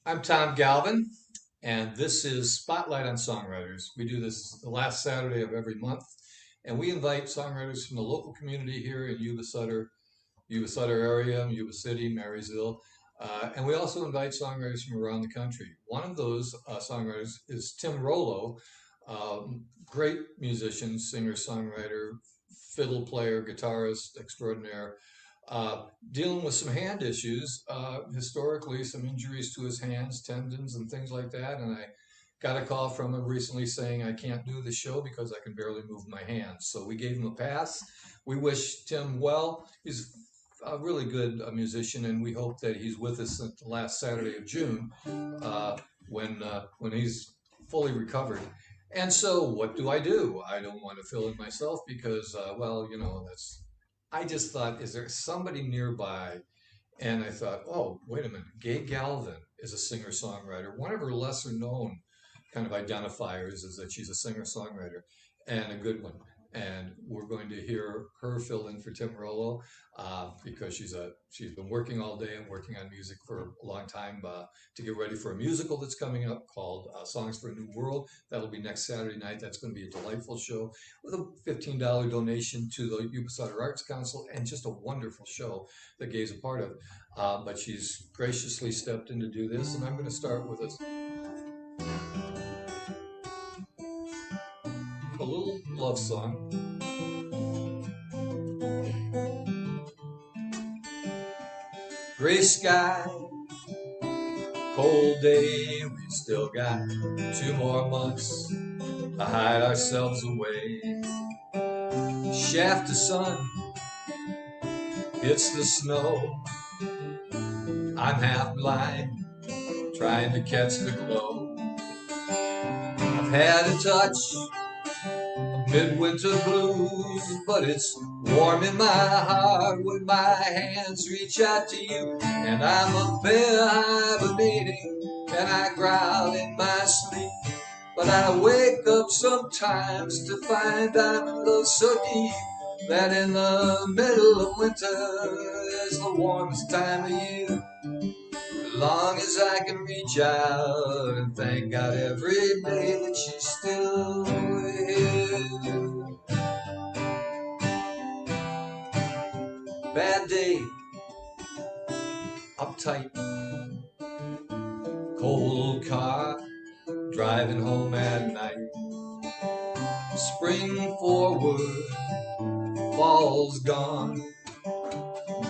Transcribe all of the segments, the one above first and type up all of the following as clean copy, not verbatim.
I'm Tom Galvin, and this is Spotlight on Songwriters. We do this the last Saturday of every month, and we invite songwriters from the local community here in Yuba Sutter area, Yuba City, Marysville, and we also invite songwriters from around the country. One of those songwriters is Tim Rollo, great musician, singer, songwriter, fiddle player, guitarist extraordinaire, dealing with some hand issues, historically, some injuries to his hands, tendons, and things like that. And I got a call from him recently saying I can't do the show because I can barely move my hands. So we gave him a pass. We wish Tim well. He's a really good musician, and we hope that he's with us at the last Saturday of June when he's fully recovered. And so, what do? I don't want to fill in myself because, well, that's. I just thought, is there somebody nearby? And I thought, oh, wait a minute. Gay Galvin is a singer songwriter. One of her lesser known kind of identifiers is that she's a singer songwriter and a good one. And we're going to hear her fill in for Tim Rollo because she's been working all day and working on music for a long time to get ready for a musical that's coming up called Songs for a New World. That'll be next Saturday night. That's going to be a delightful show with a $15 donation to the YubaSutter Arts Council and just a wonderful show that Gay's a part of. But she's graciously stepped in to do this, and I'm going to start with a little love song. Gray sky, cold day, we still got 2 more months to hide ourselves away. Shaft of sun hits the snow. I'm half blind, trying to catch the glow. I've had a touch of midwinter blues, but it's warm in my heart when my hands reach out to you. And I'm a bear hibernating, and I growl in my sleep. But I wake up sometimes to find I'm in love so deep that in the middle of winter is the warmest time of year. As long as I can reach out and thank God every day that she's still here. Bad day, uptight, cold car, driving home at night. Spring forward, fall's gone.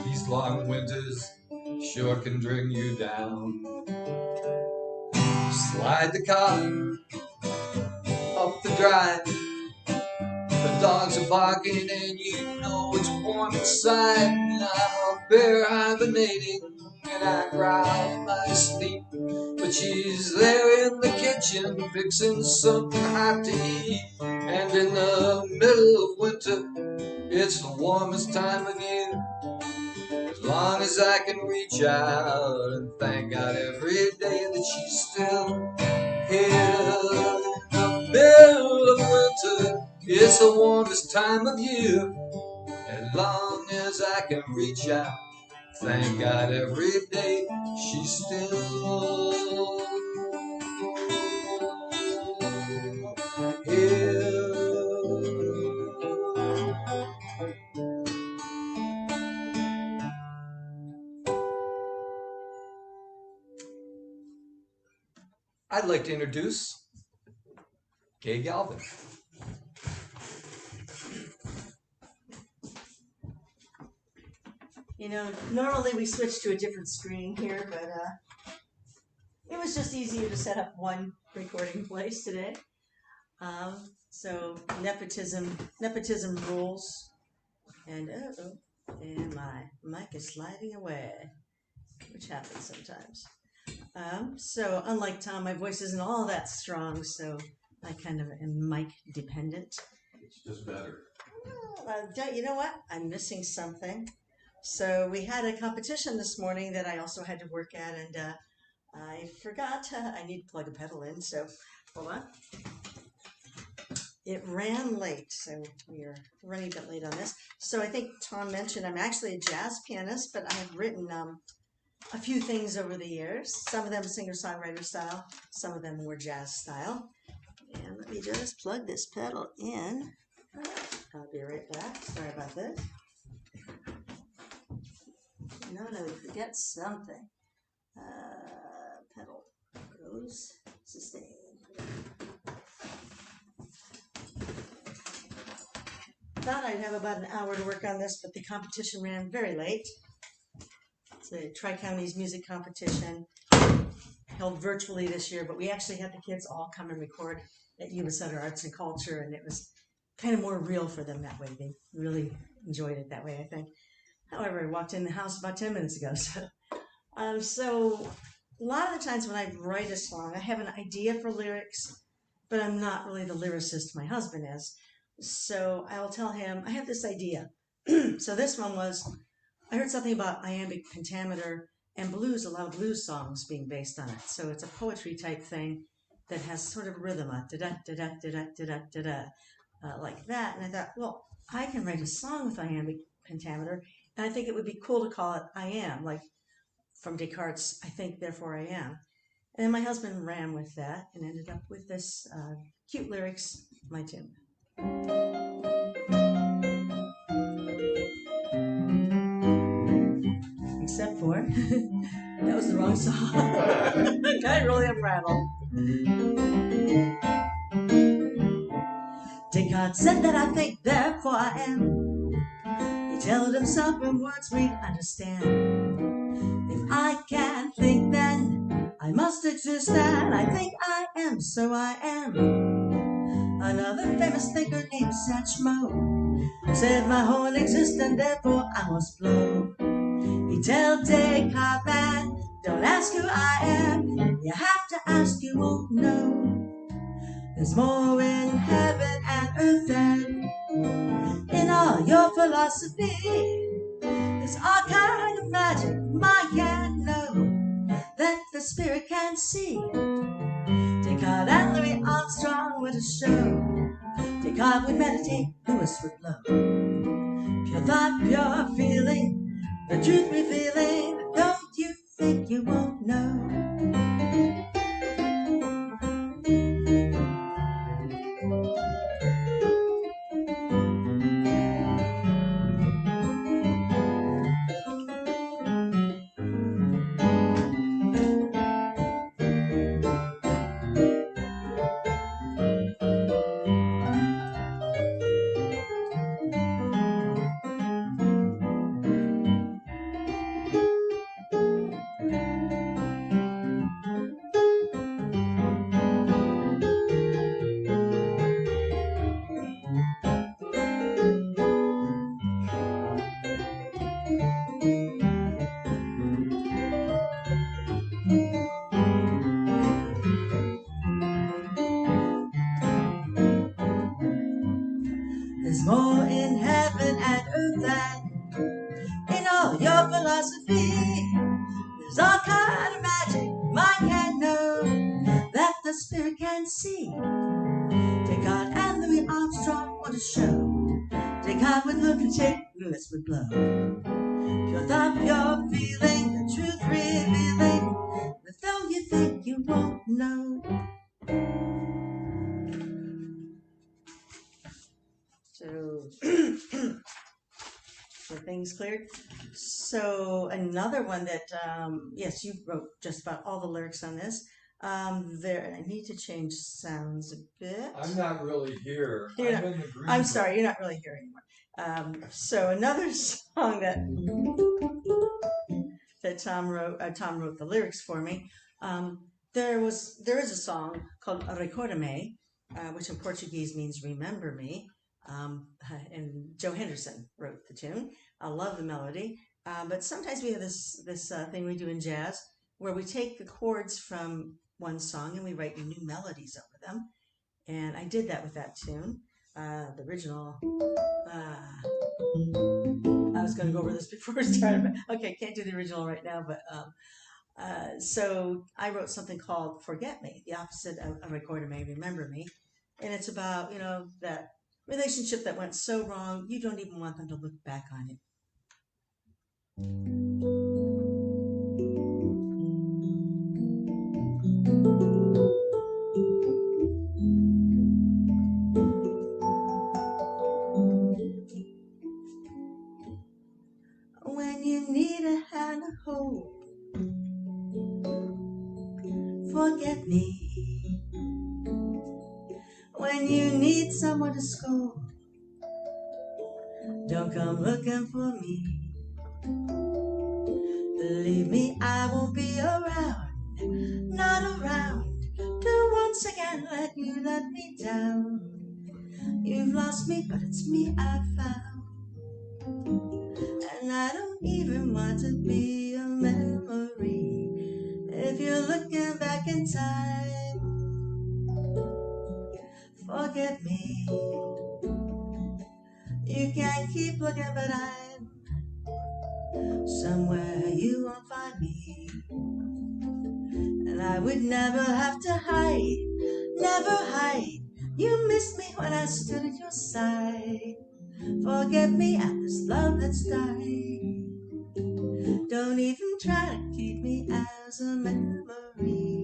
These long winters sure can bring you down. Slide the car up the drive. The dogs are barking and you know it's warm inside. I'm a bear hibernating and I growl in my sleep. But she's there in the kitchen fixing something hot to eat. And in the middle of winter, it's the warmest time of year. As long as I can reach out and thank God every day that she's still here. In the middle of winter, it's the warmest time of year. As long as I can reach out, thank God every day she's still here. I'd like to introduce Gay Galvin. You know, normally we switch to a different screen here, but it was just easier to set up one recording place today. So nepotism rules, and my mic is sliding away, which happens sometimes. So unlike Tom, my voice isn't all that strong, so I kind of am mic dependent. It's just better. You know what? I'm missing something. So we had a competition this morning that I also had to work at, and I forgot. I need to plug a pedal in, so hold on. It ran late, so we are running a bit late on this. So I think Tom mentioned I'm actually a jazz pianist, but I have written a few things over the years. Some of them singer-songwriter style, some of them more jazz style. And let me just plug this pedal in. I'll be right back. Sorry about this. No, we forget something. Pedal goes sustain. Thought I'd have about an hour to work on this, but the competition ran very late. It's a Tri-Counties music competition held virtually this year, but we actually had the kids all come and record at YubaSutterArts&Culture, and it was kind of more real for them that way. They really enjoyed it that way, I think. However, I walked in the house about 10 minutes ago, so a lot of the times when I write a song, I have an idea for lyrics, but I'm not really the lyricist. My husband is. So I'll tell him, I have this idea. So this one was, I heard something about iambic pentameter and blues, a lot of blues songs being based on it. So it's a poetry type thing that has sort of rhythm, da-da-da-da-da-da-da-da-da, like that. And I thought, well, I can write a song with iambic pentameter, and I think it would be cool to call it I Am, like from Descartes' I Think, Therefore I Am. And then my husband ran with that and ended up with this cute lyrics, my tune. Except for, that was the wrong song. Got really unrattled. Descartes said that I think, therefore I am. He told himself in words we'd understand. If I can't think, then I must exist, and I think I am, so I am. Another famous thinker named Satchmo said my whole existence, therefore I must blow. He told Descartes that don't ask who I am, you have to ask, you won't know. There's more in heaven and earth than in all your philosophy. There's all kind of magic mind can't know, that the spirit can't see. Descartes and Louis Armstrong were to show. Descartes would meditate, Louis would blow. Pure thought, pure feeling, the truth revealing. Don't you think you won't know? There's more in heaven and earth than in all your philosophy. There's all kind of magic mind can't know, that the spirit can't see. Descartes and Louis Armstrong want to show. Descartes would look and shake, Louis would blow. Pure thought, pure feeling, the truth revealing. But though you think you won't know. So, so things cleared. So another one that, yes, you wrote just about all the lyrics on this. There, I need to change sounds a bit. I'm not really here. I'm in the green. I'm sorry, you're not really here anymore. So another song that Tom wrote the lyrics for me. There is a song called Recorda-me, which in Portuguese means remember me. And Joe Henderson wrote the tune. I love the melody. But sometimes we have this thing we do in jazz where we take the chords from one song and we write new melodies over them. And I did that with that tune. The original. I was going to go over this before we started. Okay, can't do the original right now, but so I wrote something called Forget Me, the opposite of Recorda-me, Remember Me. And it's about, that relationship that went so wrong, you don't even want them to look back on it. forget me. When you need someone to scold, don't come looking for me. Believe me, I won't be around, not around, to once again let me down. You've lost me, but it's me I found, and I don't even want to be a memory. If you're looking back in time, forget me. You can't keep looking, but I'm somewhere you won't find me. And I would never have to hide, never hide. You missed me when I stood at your side. Forget me and this love that's died. Don't even try to keep me as a memory.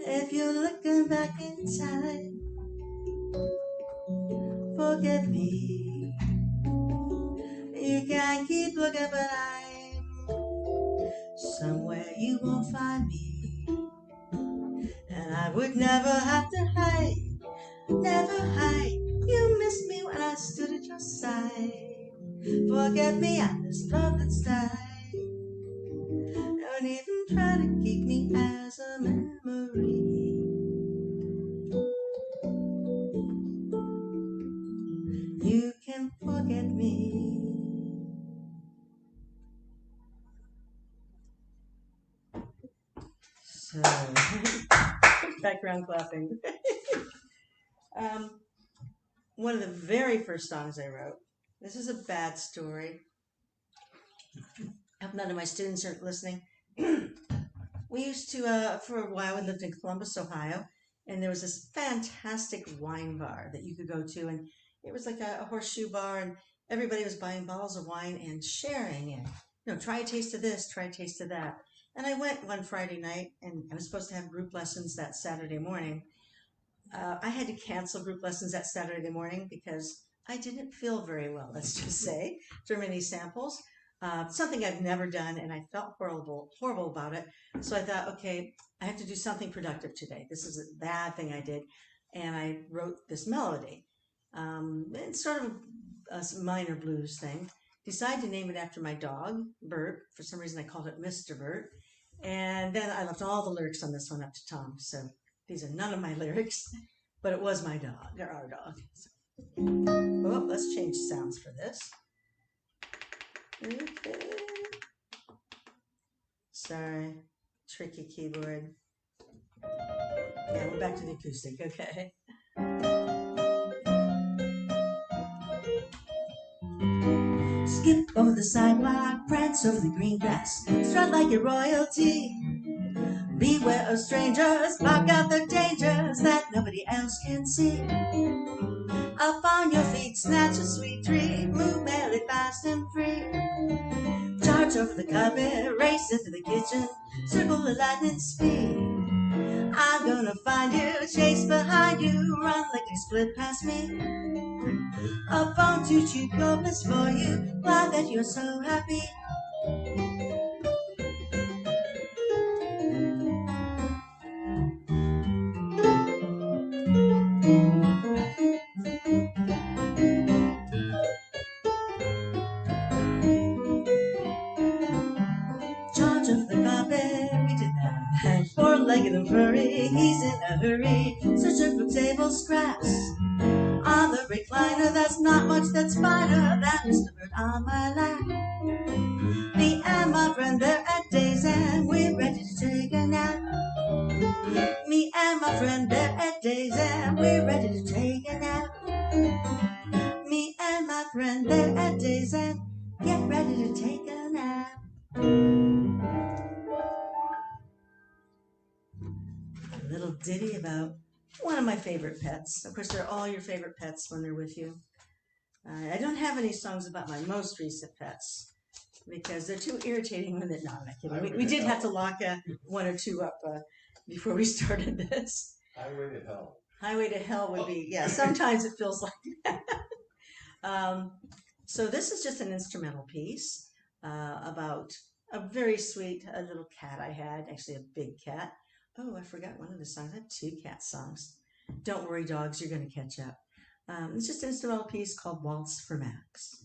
If you're looking back in time, forget me. You can't keep looking, but I'm somewhere you won't find me. And I would never have to hide, never hide. You missed me when I stood at your side. Forget me and this love that's died. Don't even try to keep me as a memory. You can forget me. So, background clapping. One of the very first songs I wrote. This is a bad story. I hope none of my students are listening. We used to, for a while, we lived in Columbus, Ohio, and there was this fantastic wine bar that you could go to, and it was like a horseshoe bar, and everybody was buying bottles of wine and sharing it. Try a taste of this, try a taste of that. And I went one Friday night, and I was supposed to have group lessons that Saturday morning. I had to cancel group lessons that Saturday morning because I didn't feel very well, let's just say, too many samples. Something I've never done, and I felt horrible about it. So I thought, okay, I have to do something productive today. This is a bad thing I did. And I wrote this melody. It's sort of a minor blues thing. Decided to name it after my dog, Bert. For some reason, I called it Mr. Bert. And then I left all the lyrics on this one up to Tom. So these are none of my lyrics, but it was my dog, or our dog. So, well, let's change sounds for this. Okay. Sorry, tricky keyboard. Yeah, we're back to the acoustic, okay. Skip over the sidewalk, prance over the green grass, strut like you're royalty. Beware of strangers, block out the dangers that nobody else can see. Up on your feet, snatch a sweet treat, move merrily fast and free. Charge over the carpet, race into the kitchen, circle at lightning speed. I'm gonna find you, chase behind you, run like you split past me. Up onto cheap goblins for you, glad that you're so happy. Charge of the carpet, we did that. Four-legged and furry, he's in a hurry, searching for table scraps. On the recliner, there's not much that's finer than Mr. Bird on my lap. Me and my friend, they're at Days and we're ready to take a nap. Me and my friend, they're at Days and we're ready to take a nap. Me and my friend, they're at Days and get ready to take a nap. A little ditty about one of my favorite pets. Of course, they're all your favorite pets when they're with you. I don't have any songs about my most recent pets because they're too irritating when they're not. We did have to lock one or two up before we started this. Highway to Hell. Highway to Hell would be, yeah, sometimes it feels like that. So this is just an instrumental piece about a very sweet little cat I had, actually a big cat. Oh, I forgot one of the songs. I have two cat songs. Don't worry, dogs, you're going to catch up. It's just an instrumental piece called Waltz for Max.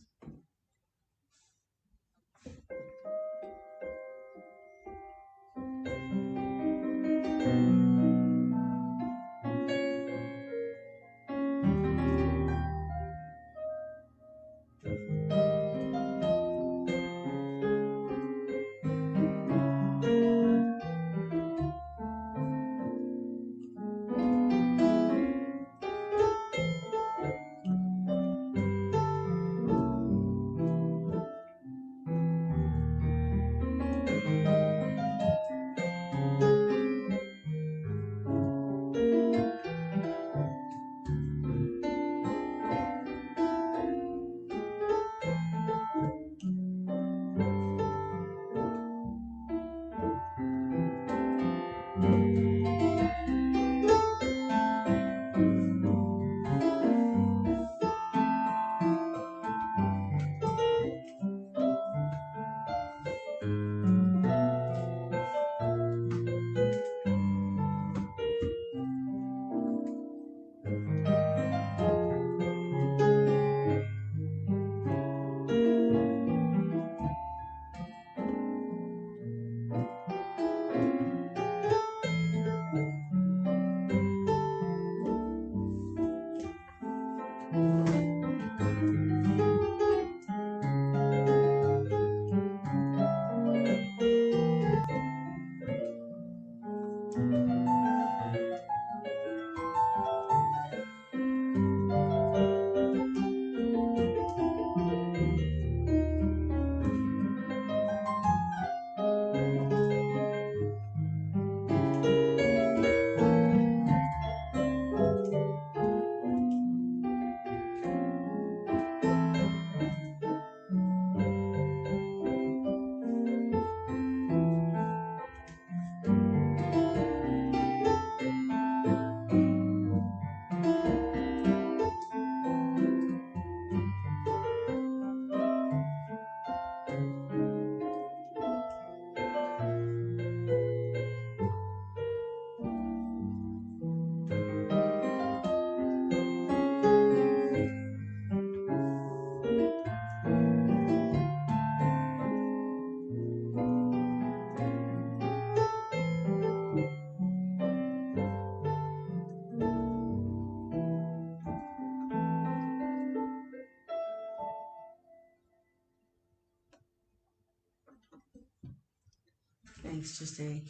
Thanks, just a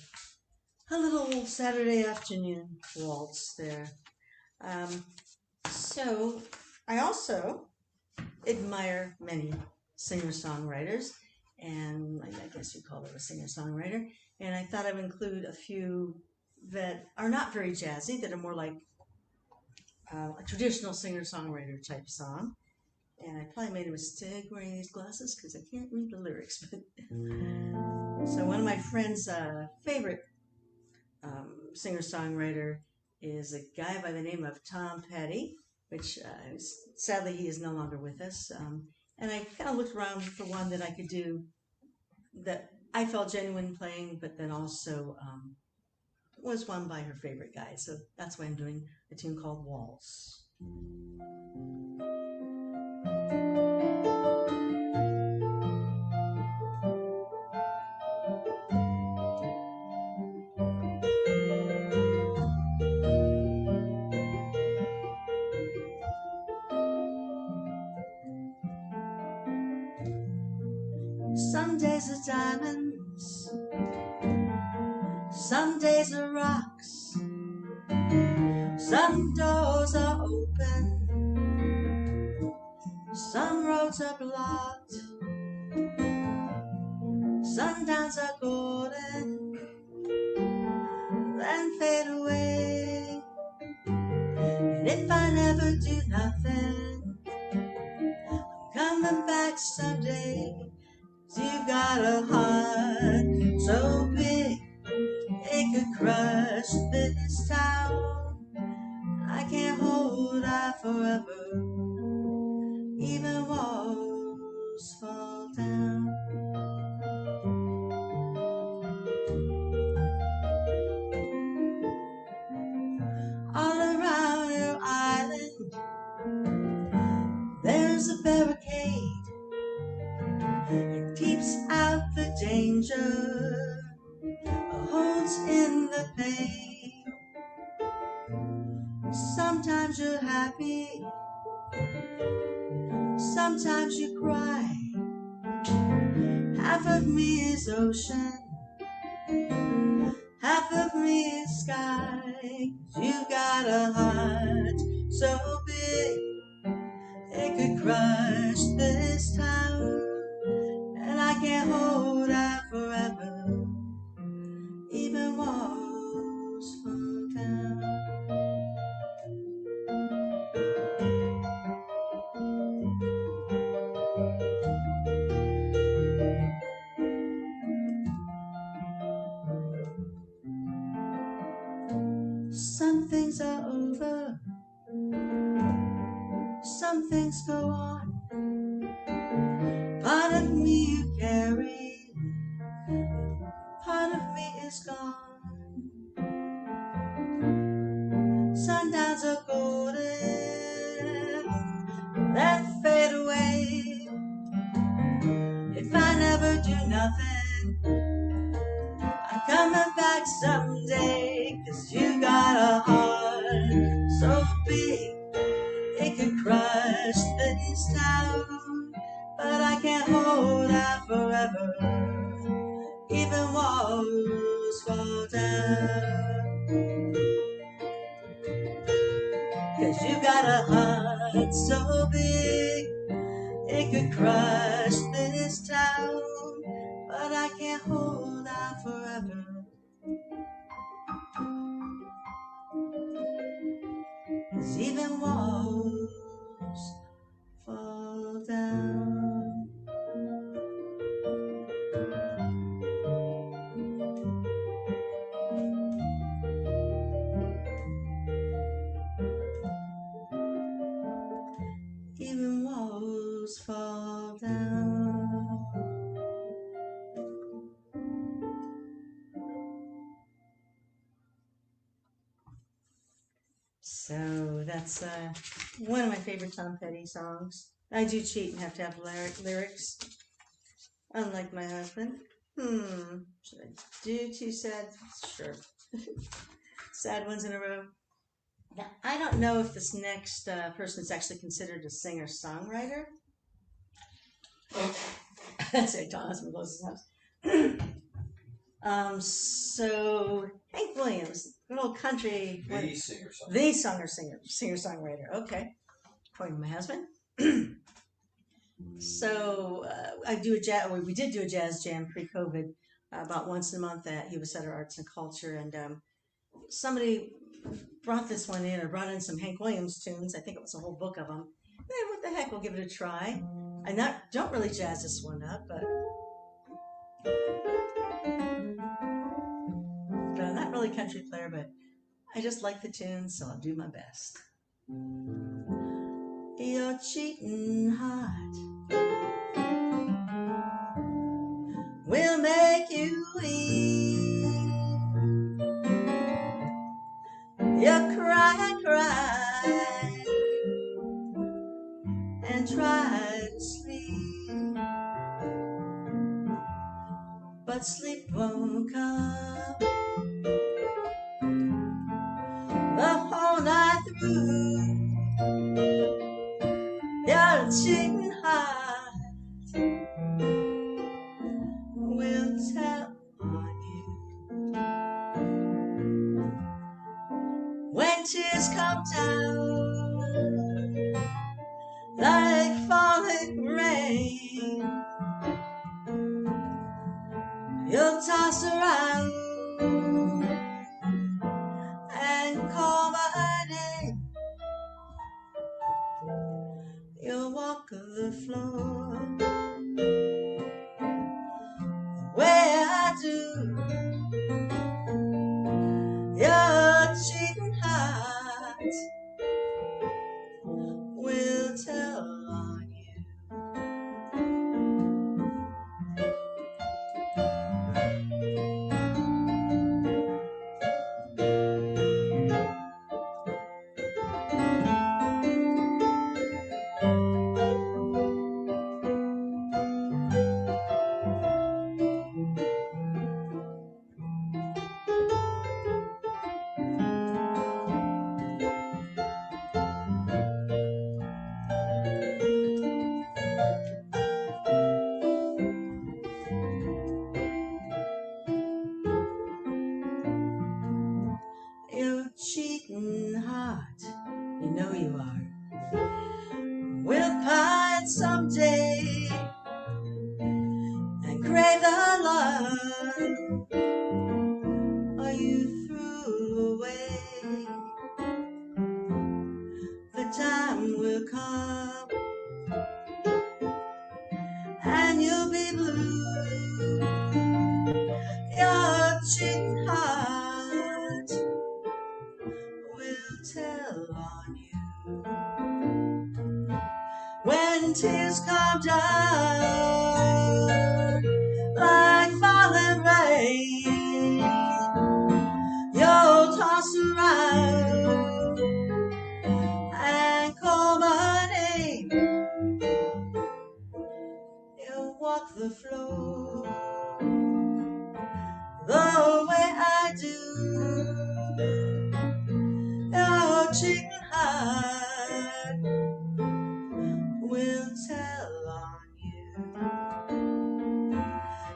little Saturday afternoon waltz there. So I also admire many singer-songwriters, and I guess you call it a singer-songwriter, and I thought I would include a few that are not very jazzy, that are more like a traditional singer-songwriter type song. And I probably made a mistake wearing these glasses because I can't read the lyrics. But so one of my friend's favorite singer-songwriter is a guy by the name of Tom Petty, which sadly he is no longer with us. And I kind of looked around for one that I could do that I felt genuine playing, but then also was one by her favorite guy. So that's why I'm doing a tune called Waltz. Some days are diamonds, some days are rocks, some doors are open, some roads are blocked, sundowns are golden, then fade away. And if I never do nothing, I'm coming back someday. 'Cause you've got a heart so big it could crush this town. I can't hold out forever, even walls fall down. All around your island there's a barricade. It keeps out the danger, holds in the pain. Sometimes you're happy, sometimes you cry. Half of me is ocean, half of me is sky. 'Cause you've got a heart so big it could crush this town. And I can't hold out forever, even walls fall down. Some things are over, some things go on. Part of me you carry, part of me is gone. Sundowns are golden, then fade away. If I never do nothing, I'm coming back someday. 'Cause you got a heart so big it could crush this town. But I can't hold out forever, even walls fall down. 'Cause you got a heart so big it could crush this town. But I can't hold out forever, 'cause even walls fall down. Even walls fall down. So that's one of my favorite Tom Petty songs. I do cheat and have to have lyrics, unlike my husband. Should I do two sad? Sure. Sad ones in a row. Now, I don't know if this next person is actually considered a singer-songwriter. That's it, Thomas from Closest House. So Hank Williams, good old country. The singer-songwriter. The singer-songwriter. Okay, according to my husband. So I do a jazz. We did do a jazz jam pre-COVID, about once a month at YubaSutterArts&Culture, and somebody brought this one in, or brought in some Hank Williams tunes. I think it was a whole book of them. Hey, what the heck? We'll give it a try. I don't really jazz this one up, but I'm not really a country player, but I just like the tunes, so I'll do my best. Your cheating heart will make you weep. You cry, and try to sleep, but sleep won't come the whole night through. Your cheating heart when tears come down like falling rain, you'll toss around and call my name. You'll walk the floor where I do. Your cheating heart will tell on you. Your cheating heart, you know you are, will pine someday and crave the love you threw away. The time will come and you'll be blue. Your cheating heart will tell on you. When tears come down like falling rain, you'll toss around and call my name. You'll walk the floor the way I do. Your cheating heart will tell on you.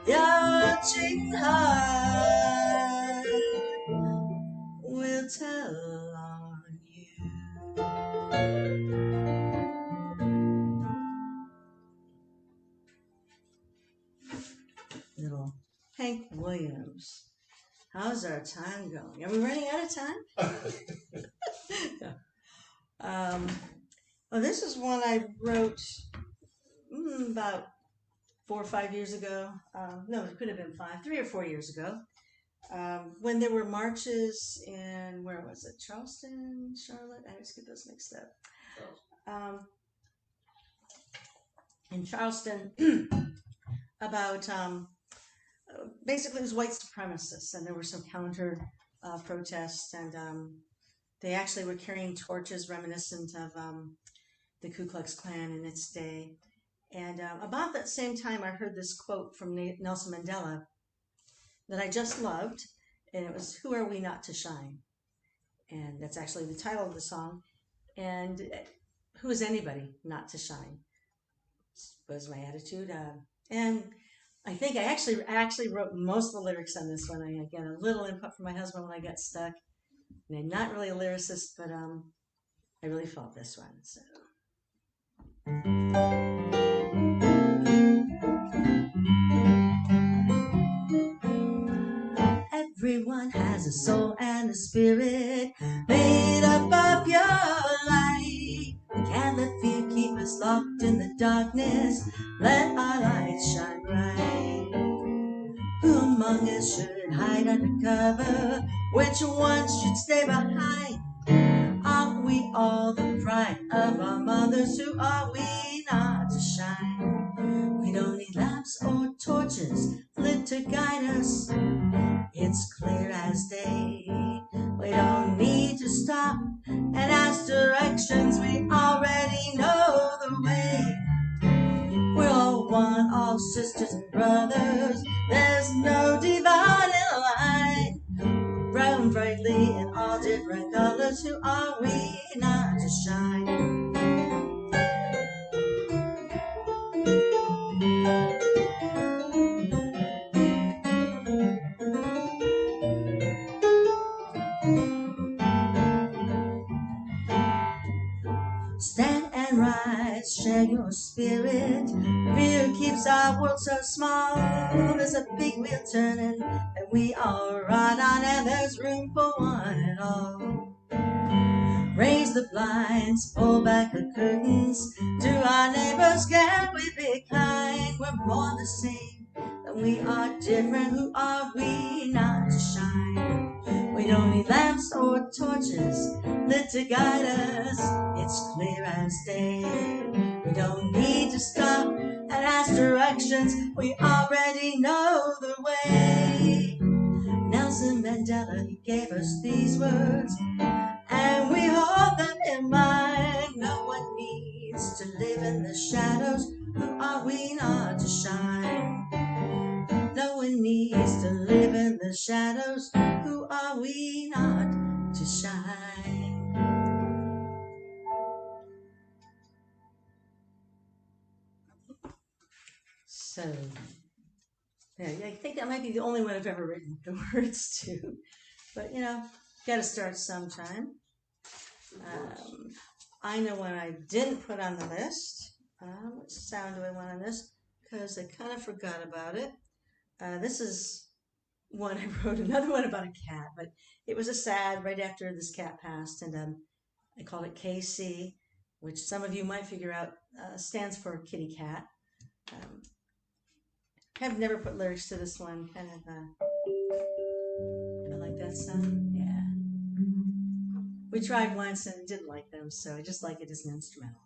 Your cheating heart will tell on you. Little Hank Williams. How's our time going? Are we running out of time? Well, this is one I wrote about 4 or 5 years ago. No, it could have been 3 or 4 years ago. When there were marches in, where was it? Charleston, Charlotte? I always get those mixed up. In Charleston, about basically it was white supremacists, and there were some counter protests, and they actually were carrying torches reminiscent of the Ku Klux Klan in its day. And about that same time, I heard this quote from Nelson Mandela that I just loved, and it was, "Who are we not to shine?" And that's actually the title of the song. And who is anybody not to shine? Was my attitude. And I think I actually wrote most of the lyrics on this one. I got a little input from my husband when I got stuck. And I'm not really a lyricist, but I really felt this one. So. Everyone has a soul and a spirit made up of your light. We can't let fear keep us locked in the darkness. Let our light shine bright. Who among us should hide under cover? Which one should stay behind? Aren't we all the pride of our mothers? Who are we not to shine? We don't need lamps or torches lit to guide us. It's clear as day. We don't need to stop and ask directions. We already know the way. We're all one, all sisters and brothers. There's no dividing line. Brown brightly in all different colors. Who are we not to shine? Stand and rise, share your spirit. Fear keeps our world so small. There's a big wheel turning, and we all ride on, and there's room for one and all. Raise the blinds, pull back the curtains. To our neighbors, can we be kind? We're more the same, and we are different. Who are we not to shine? We don't need lamps or torches lit to guide us. It's clear as day. We don't need to stop and ask directions. We already know the way. Nelson Mandela, he gave us these words, and we hold them in mind. No one needs to live in the shadows. Who are we not to shine? No one needs to live in the shadows. Who are we not to shine? So, yeah, I think that might be the only one I've ever written the words to. But, you know, got to start sometime. I know one I didn't put on the list. What sound do I want on this? Because I kind of forgot about it. This is one I wrote, another one about a cat, but it was a sad right after this cat passed, and I called it KC, which some of you might figure out stands for kitty cat. I've never put lyrics to this one. Kind of, I like that sound. Yeah. We tried once and didn't like them, so I just like it as an instrumental.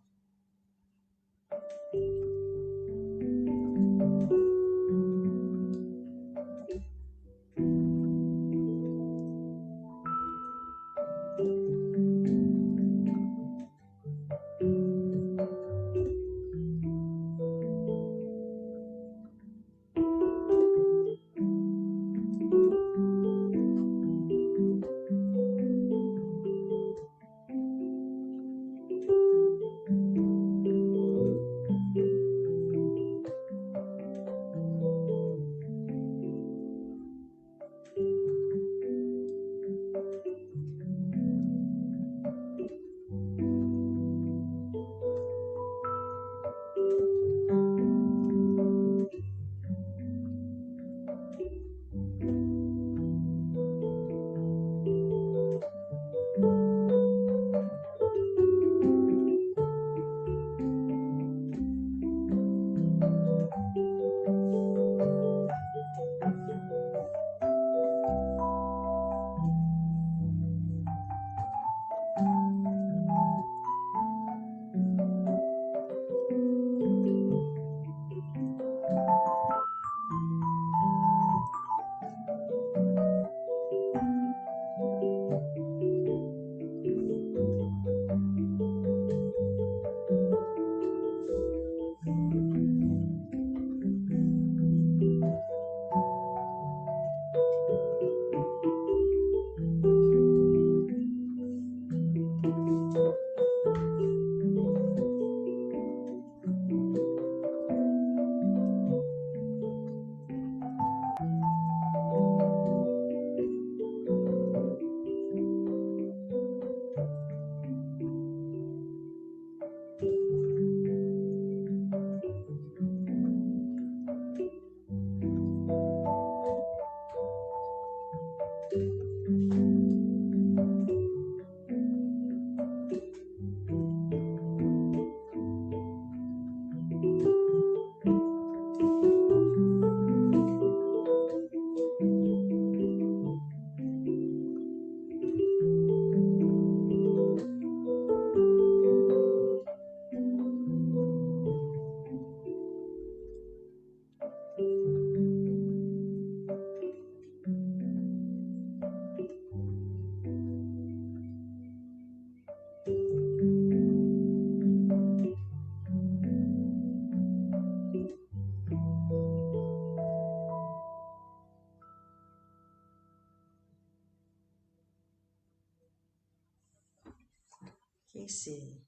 Casey.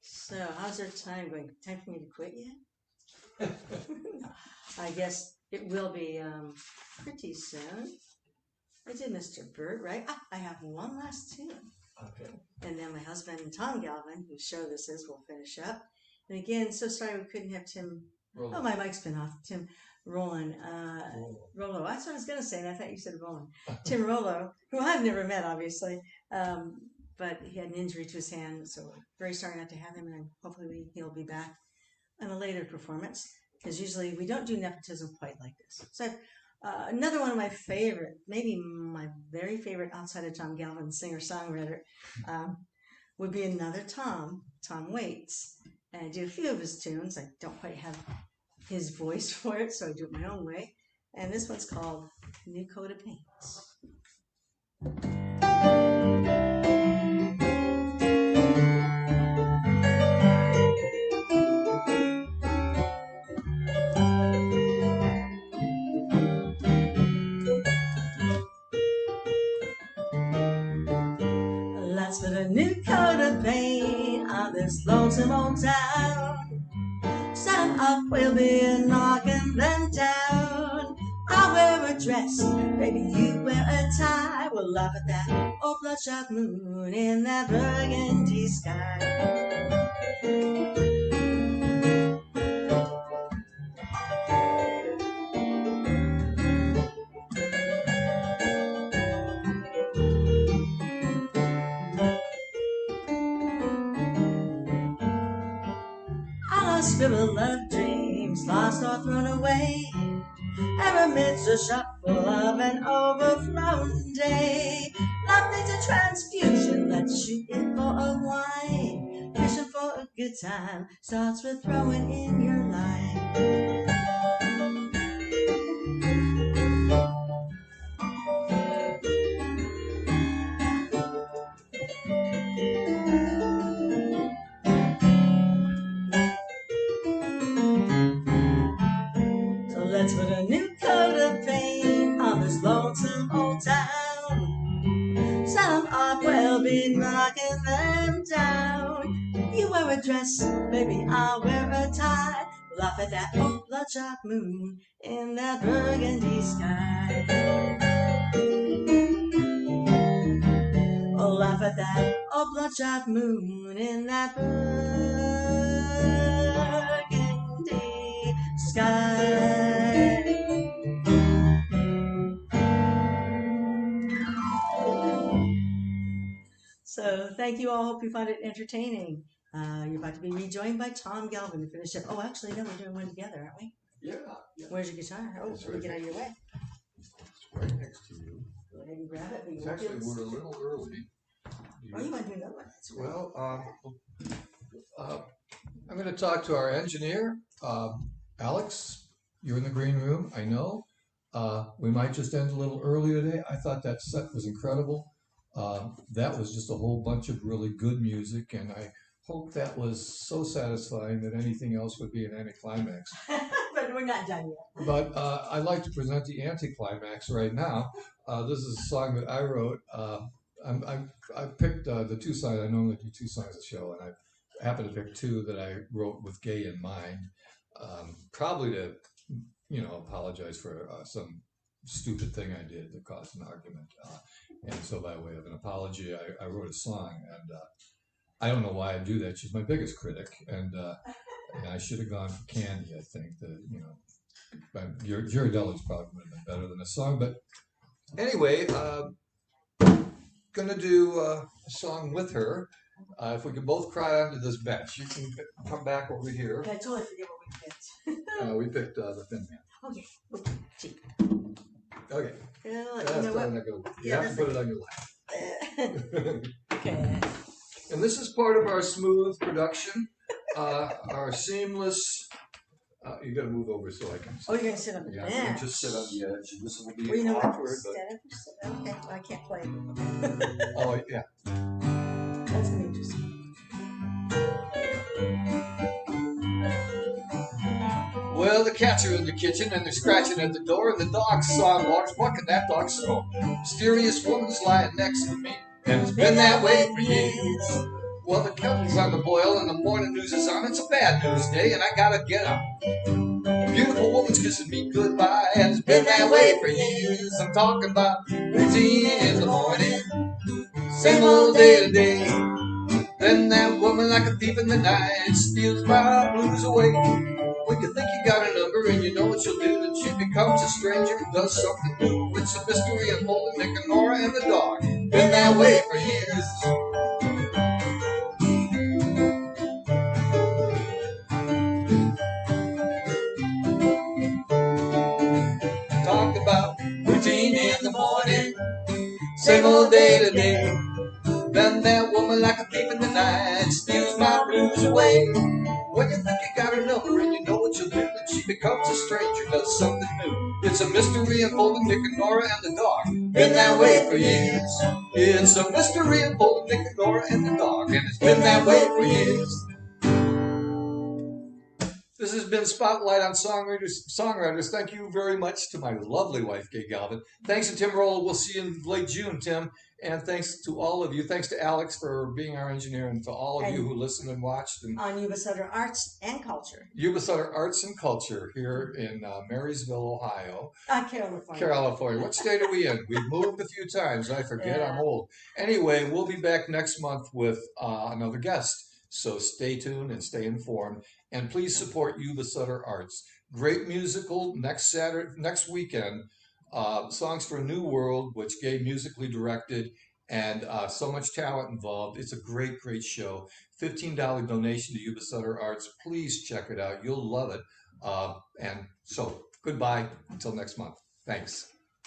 So, how's our time going? Time for me to quit yet? I guess it will be pretty soon. I did Mr. Bird, right? I have one last tune. Okay. And then my husband, Tom Galvin, whose show this is, will finish up. And again, so sorry we couldn't have Tim. Rollo. Oh, my mic's been off. Tim Roland. Rollo. That's what I was going to say, and I thought you said Roland. Tim Rollo, who I've never met, obviously. But he had an injury to his hand, so very sorry not to have him, and hopefully he'll be back on a later performance, because usually we don't do nepotism quite like this. So another one of my favorite, maybe my very favorite outside of Tom Galvin, singer-songwriter, would be another Tom Waits. And I do a few of his tunes. I don't quite have his voice for it, so I do it my own way. And this one's called New Coat of Paint. Let's put a new coat of paint on this lonesome old town. Some up will be knocking them down. I'll wear a dress, baby you wear a tie. We'll laugh at that old bloodshot moon in that burgundy sky. On a scribble of dreams, lost or thrown away, ever amidst a shop full of an overflowing day. Love needs a transfusion, let's shoot it for a wine. Fishing for a good time starts with throwing in your line. So let's put a new coat of paint on this lonesome old town. Some art will be knocking them down. You wear a dress, baby I'll wear a tie. Laugh at that old bloodshot moon in that burgundy sky. Oh, laugh at that old bloodshot moon in that burgundy sky. So thank you all. Hope you found it entertaining. You're about to be rejoined by Tom Galvin to finish it. Oh, actually, no, we're doing one together, aren't we? Yeah. Where's your guitar? Oh, let me get out of your way. It's right next to you. Go ahead and grab it. It's actually, we're a little early. Oh, you want to do another one? That's right. Well, I'm going to talk to our engineer, Alex. You're in the green room, I know. We might just end a little early today. I thought that set was incredible. That was just a whole bunch of really good music, and I hope that was so satisfying that anything else would be an anticlimax. But we're not done yet. But I'd like to present the anticlimax right now. This is a song that I wrote. I picked the two songs. I normally do two songs a show, and I happened to pick two that I wrote with Gay in mind. Probably to, apologize for some stupid thing I did that caused an argument. And so by way of an apology, I wrote a song, and I don't know why I do that. She's my biggest critic, and I should have gone for Candy, I think. Jerry Dulles probably would have been better than a song. But anyway, gonna do a song with her. If we can both cry onto this bench, you can come back over here. I totally forget what we picked. We picked The Thin Man. Oh, yeah. Okay. Cheap. Okay. You have to put it on your lap. Okay. And this is part of our smooth production, our seamless. You got to move over so I can. Oh, you're gonna sit on the bench. bench. Just sit on the edge, and this will be Well, awkward. But okay, I can't play. Oh yeah. That's gonna be interesting. Well, the cats are in the kitchen and they're scratching at the door, and the dog's sawing logs. What can that dog saw? Mysterious woman's lying next to me, and it's been that way for years. Well, the kettle's on the boil and the morning news is on. It's a bad news day, and I gotta get up. A beautiful woman's kissing me goodbye, and it's been that way for years. I'm talking about routine in the morning, same old day to day. Then that woman like a thief in the night steals my blues away. When you think you got a number and you know what she'll do, then she becomes a stranger who does something new. It's a mystery unfolding, Nick and Nora and the dog. Been that way for years. Talk about routine in the morning, same old day to day. Then that woman like a thief in the night steals my blues away. When you think you got a number and you know what you'll do, then she becomes a stranger, does something new. It's a mystery unfolding, Nick and Nora and the dog. Been that way for years. It's a mystery unfolding, Nick and Nora and the dog, and it's been that way for years. This has been Spotlight on Songwriters. Thank you very much to my lovely wife, Gay Galvin. Thanks to Tim Roll. We'll see you in late June, Tim. And thanks to all of you. Thanks to Alex for being our engineer, and to all of you who listened and watched. And on YubaSutterArts&Culture. YubaSutterArts&Culture here in Marysville, Ohio. California. California. What state are we in? We've moved a few times. I forget. Yeah. I'm old. Anyway, we'll be back next month with another guest. So stay tuned and stay informed. And please support Yuba Sutter Arts. Great musical next weekend. Songs for a New World, which Gabe musically directed, and so much talent involved. It's a great, great show. $15 donation to Yuba Sutter Arts. Please check it out. You'll love it. And so goodbye until next month. Thanks.